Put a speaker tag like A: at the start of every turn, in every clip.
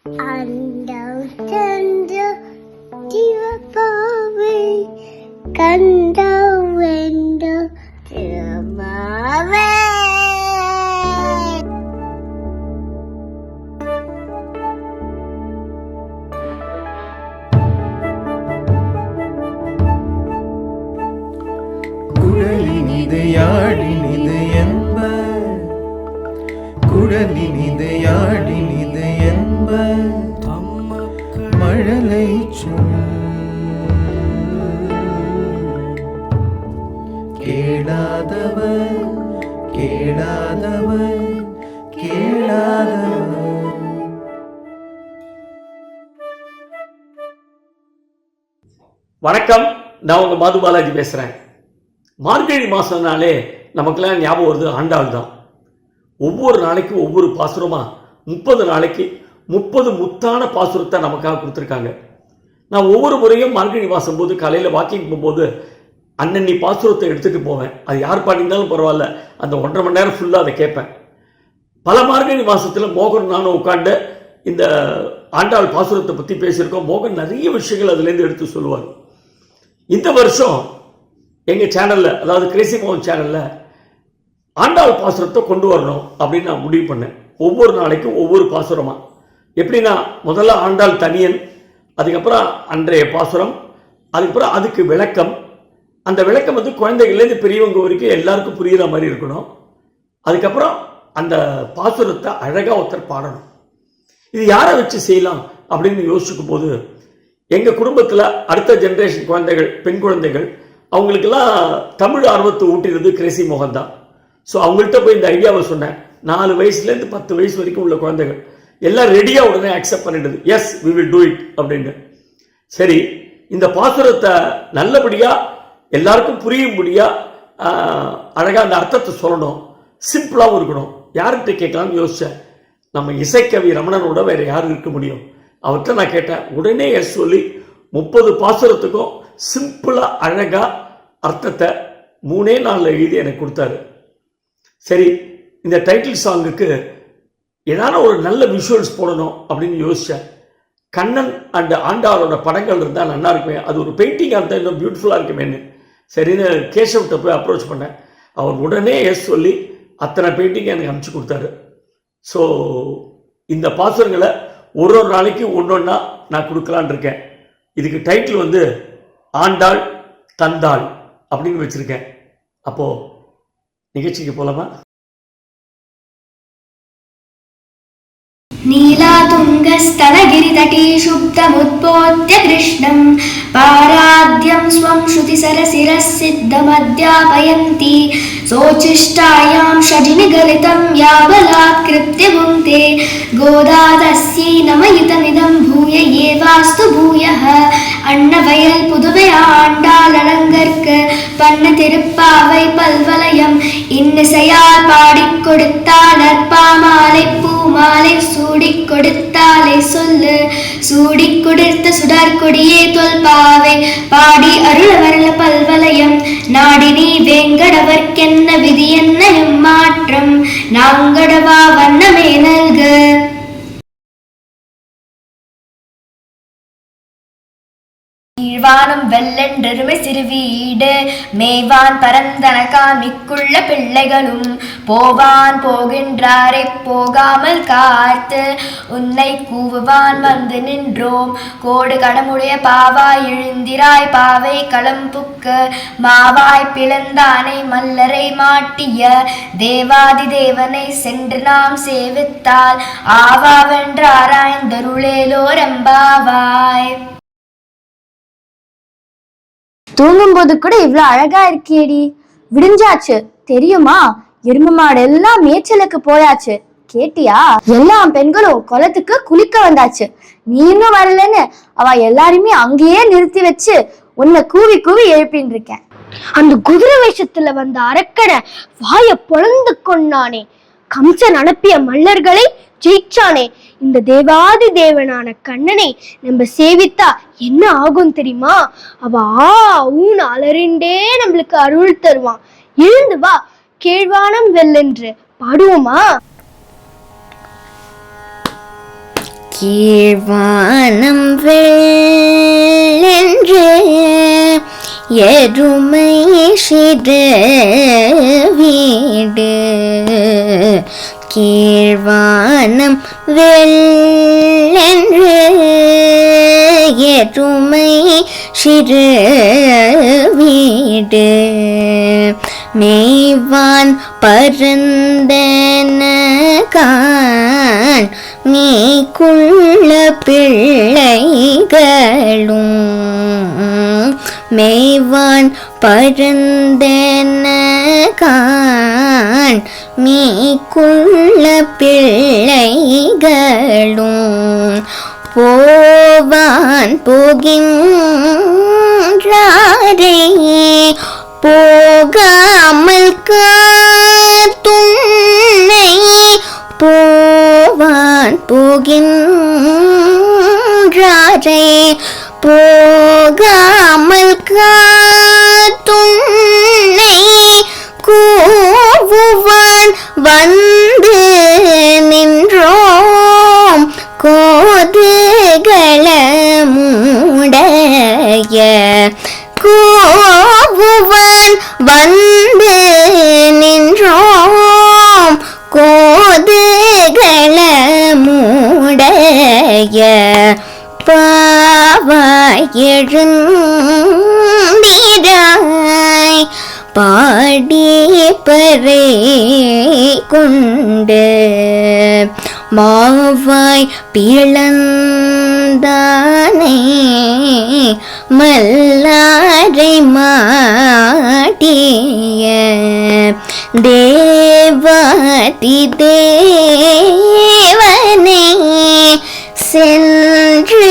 A: அண்டம் தந்த சிவபாவை கண்டம் வென்ற திருமாவே.
B: குழலினிது யாழினிது என்ப, குழலினிது யாழினிது என்ப, மழலை சொல் கேளாதவர் கேளாதவர் கேளாதவர்.
C: வணக்கம், நான் உங்க மது பாலாஜி பேசுறேன். மார்கழி மாசம்னாலே நமக்கெல்லாம் ஞாபகம் வருது ஆண்டாள் தான். ஒவ்வொரு நாளைக்கு ஒவ்வொரு பாசுரமா 30 நாளைக்கு 30 முத்தான பாசுரத்தை நமக்காக கொடுத்துருக்காங்க. நான் ஒவ்வொரு முறையும் மார்கழி மாசம் போது காலையில் வாக்கிங் போகும்போது அன்னன்னி பாசுரத்தை எடுத்துகிட்டு போவேன். அது யார் பாடினாலும் பரவாயில்ல, அந்த 1.5 மணி நேரம் ஃபுல்லாக அதை கேட்பேன். பல மார்கழி மாதத்தில் மோகன் நானும் உட்காந்து இந்த ஆண்டாள் பாசுரத்தை பற்றி பேசியிருக்கோம். மோகன் நிறைய விஷயங்கள் அதுலேருந்து எடுத்து சொல்லுவார். இந்த வருஷம் எங்கள் சேனலில், அதாவது கிரேசி மோகன் சேனலில் ஆண்டாள் பாசுரத்தை கொண்டு வரணும் அப்படின்னு நான் முடிவு பண்ணேன். ஒவ்வொரு நாளைக்கும் ஒவ்வொரு பாசுரமாக. எப்படின்னா, முதல்ல ஆண்டாள் தனியன், அதுக்கப்புறம் அன்றைய பாசுரம், அதுக்கப்புறம் அதுக்கு விளக்கம். அந்த விளக்கம் வந்து குழந்தைகள்லேருந்து பெரியவங்க வரைக்கும் எல்லாருக்கும் புரிகிற மாதிரி இருக்கணும். அதுக்கப்புறம் அந்த பாசுரத்தை அழகாக ஒருத்தர் பாடணும். இது யாரை வச்சு செய்யலாம் அப்படின்னு யோசிச்சுக்கும் போது, எங்கள் குடும்பத்தில் அடுத்த ஜென்ரேஷன் குழந்தைகள், பெண் குழந்தைகள், அவங்களுக்கெல்லாம் தமிழ் ஆர்வத்தை ஊட்டினது கிரேசி மோகன் தான். ஸோ அவங்கள்ட்ட போய் இந்த ஐடியாவை சொன்னேன். 4 வயசுலேருந்து 10 வயசு வரைக்கும் உள்ள குழந்தைகள் எல்லாம் ரெடியாக உடனே அக்செப்ட் பண்ணிடுது. Yes, we will do it அப்படின்னு. சரி, இந்த பாசுரத்தை நல்லபடியாக எல்லாருக்கும் புரியும்படியாக அழகாக அந்த அர்த்தத்தை சொல்லணும், சிம்பிளாகவும் இருக்கணும். யார்கிட்ட கேட்கலாம்னு யோசித்தேன். நம்ம இசைக்கவி ரமணனோட வேறு யார் இருக்க முடியும்? அவர்கிட்ட நான் கேட்டேன். உடனே எஸ் சொல்லி 30 பாசுரத்துக்கும் சிம்பிளாக அழகாக அர்த்தத்தை 3 நாளில் எழுதி எனக்கு கொடுத்தாரு. சரி, இந்த டைட்டில் சாங்குக்கு ஏதாவது ஒரு நல்ல விஷுவல்ஸ் போடணும் அப்படின்னு யோசித்தேன். கண்ணன் அண்ட் ஆண்டாளோட படங்கள் இருந்தால் நல்லா இருக்குமே, அது ஒரு பெயிண்டிங்காக இருந்தால் இன்னும் பியூட்டிஃபுல்லாக இருக்குமேன்னு சரின்னு கேசவ்கிட்ட போய் அப்ரோச் பண்ணேன். அவர் உடனே எஸ் சொல்லி அத்தனை பெயிண்டிங்கை எனக்கு அனுப்பிச்சி கொடுத்தாரு. ஸோ இந்த பாசுரங்களை ஒரு நாளைக்கு ஒன்றா நான் கொடுக்கலான் இருக்கேன். இதுக்கு டைட்டில் வந்து ஆண்டாள் தந்தாள் அப்படின்னு வச்சுருக்கேன். அப்போது நிகழ்ச்சிக்கு போலாமா?
D: नीलातुङ्गस्तनगिरितटी शुप्तमुत्पोत्य कृष्णं पाराद्यं स्वं श्रुतिसरसिरसिद्धमध्यापयन्ती सोचिष्टायां षजिनिगलितं यावलात्कृत्य भुङ्क्ते गोदा तस्यै नमयुतमिदं भूय एवास्तु भूयः அன்னவயல் புதுவை ஆண்டாள் அலங்கற்கு பண்ண திருப்பாவை பல்வலயம் இன்னிசையால் பாடிக் கொடுத்தாள் நற்பாமாலை பூமாலை சூடிக் கொடுத்தாலை சொல்லு சூடிக் கொடுத்த சுடற்கொடியே தொல்பாவை பாடி அருள வரல பல்வலயம் நாடினி வேங்கடவர்க்கென்ன விதி என்ன எம்மாற்றம் நாங்கடவா வண்ணமே நல்கு. ஈழ்வானும் வெள்ளென்றெருமை சிறுவீடு மேய்வான் பரந்தன காமிக்குள்ள பிள்ளைகளும் போவான் போகின்றாரை போகாமல் காத்து உன்னை கூவுவான் வந்து நின்றோம் கோடு கடமுடைய பாவாய் எழுந்திராய் பாவை களம்புக்கு மாவாய் பிளந்தானை மல்லரை மாட்டிய தேவாதி தேவனை சென்று நாம் சேவித்தால் ஆவாவென்றாராய்ந்தருளேலோரெம்பாவாய்.
E: தூங்கும்போது கூட இவ்வளவு அழகா இருக்கியேடி. விடிஞ்சாச்சு தெரியுமா? எருமை மாடு எல்லாம் மேய்ச்சலுக்கு போயாச்சு. கேட்டியா? எல்லா பெண்களும் குளத்துக்கு குளிக்க வந்தாச்சு. நீ இன்னும் வரலன்னு அவ எல்லாருமே அங்கேயே நிறுத்தி வச்சு உன்னை கூவி கூவி எழுப்பின்னு இருக்கேன். அந்த குதிரை வேஷத்துல வந்த அரக்கனை வாய பொழந்து கொண்டானே, கம்சன் அனுப்பிய மல்லர்களை ஜெயிச்சானே, இந்த தேவாதி தேவனான கண்ணனை நம்ம சேவித்தா என்ன ஆகும் தெரியுமா? அவ ஊன் அலறிண்டே நம்மளுக்கு அருள் தருவான். எழுந்து வா, கேழ்வானம் வெல்லென்று பாடுவோமா?
A: கீழ்வானம் வெள்ளென்று எருமை சிறு வீடு கீழ்வானம் வெள்ளென்று எருமை சிறு வீடு மேய்வான் பரந்தன கான் நீக்குள்ள பிள்ளைகளும் மேய்வான் பரந்தன கான் நீக்குள்ள பிள்ளைகளும் போவான் போகின்றாரே போகாமல் காத்துன்னை போவான் போகின்றாரே போகாமல் காத்துன்னை கூவுவான் வந்து நின்றோம் கோதுகளமுடைய கூவுவான் வந்து நின்றோம் கோதுகளமுடைய பாவாய் எழுந்திராய் பாடி பறை கொண்டு மாவாய் பிளந்தானே மல்லாரை மாட்டிய தேவாதி தேவனே சென்று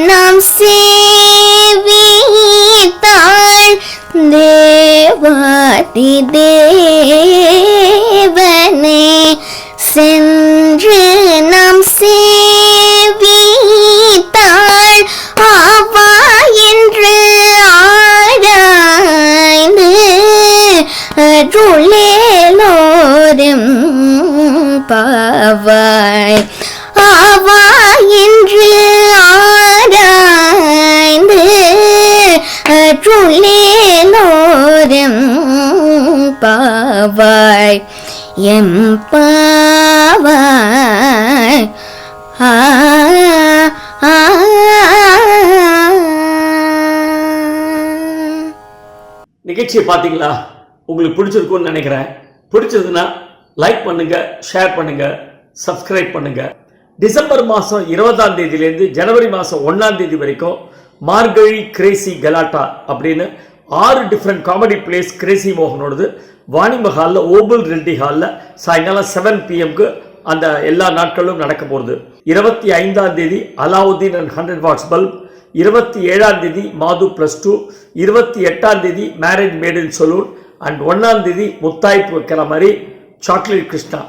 A: நாம் சேவித்தாள் தேவாதி தேவனே சென்று நாம் சேவித்தாள் ஆவா என்று ஆராய்ந்து அருளேலோரும் பாவாய் ஆவா என்று ஆராய்ந்து அருளேலோரும் பாவாய் எம் பாவாய்
C: நிகழ்ச்சியை பார்த்தீங்களா? உங்களுக்கு பிடிச்சிருக்கும்னு நினைக்கிறேன். பிடிச்சதுன்னா லைக் பண்ணுங்க, ஷேர் பண்ணுங்க, சப்ஸ்கிரைப் பண்ணுங்க. டிசம்பர் மாதம் 20ஆம் தேதியிலேருந்து ஜனவரி மாதம் 1ஆம் தேதி வரைக்கும் மார்கழி கிரேசி கலாட்டா அப்படின்னு 6 டிஃப்ரெண்ட் காமெடி பிளேஸ் கிரேசி மோகனோடது வாணிம ஹாலில் ஓபல் ரெட்டி ஹாலில் சாயங்காலம் 7 PM அந்த எல்லா நாட்களும் நடக்க போகுது. 25ஆம் தேதி அலாவுதீன் அண்ட் 100 வாட்ஸ் பல்ப், 27ஆம் தேதி மாது +2, 28ஆம் தேதி marriage made in saloon and 1ஆம் தேதி முத்தாய்ப்பு வைக்கிற மாதிரி சாக்லேட் கிருஷ்ணா.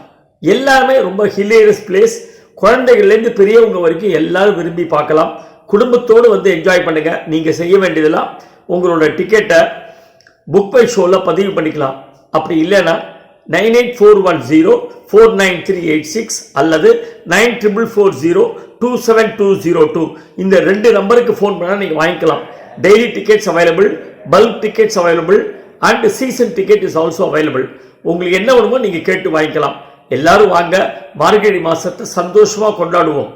C: எல்லாமே ரொம்ப ஹிலேரியஸ் பிளேஸ். குழந்தைகள்லேருந்து பெரியவங்க வரைக்கும் எல்லாரும் விரும்பி பார்க்கலாம். குடும்பத்தோடு வந்து என்ஜாய் பண்ணுங்க. நீங்கள் செய்ய வேண்டியதெல்லாம் உங்களோட டிக்கெட்டை புக் பை ஷோவில் பதிவு பண்ணிக்கலாம். அப்படி இல்லைன்னா 9841049386 அல்லது 9440272202 இந்த 2 நம்பருக்கு ஃபோன் பண்ணால் நீங்கள் வாங்கிக்கலாம். Daily tickets available, bulk tickets available and season ticket is also available. உங்களுக்கு என்ன வேணுமோ நீங்கள் கேட்டு வாங்கிக்கலாம். எல்லாரும் வாங்க, மார்கழி மாசத்தை சந்தோஷமா கொண்டாடுவோம்.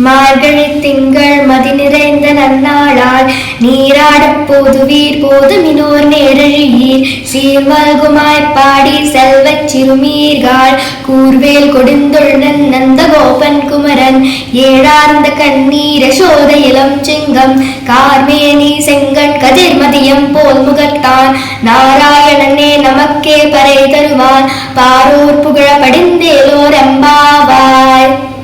D: மார்கழி திங்கள் மதி நிறைந்த நன்னாளால் நீராடப் போதுவீர் போதுமினோர் நேரழியீர் சீர்மல்குமாய் பாடி செல்வச் சிறுமீர்காள் கூர்வேல் கொடுந்தொழுநன் நந்த கோபன் குமரன் ஏழார்ந்த கண்ணீர சோத இளம் சிங்கம் கார்மேனி செங்கண் கதிர்மதியம் போல் முகத்தான் நாராயணனே நமக்கே பறை தருவான் பாரோர் புகழ படிந்தேலோர் எம்பாவாய்.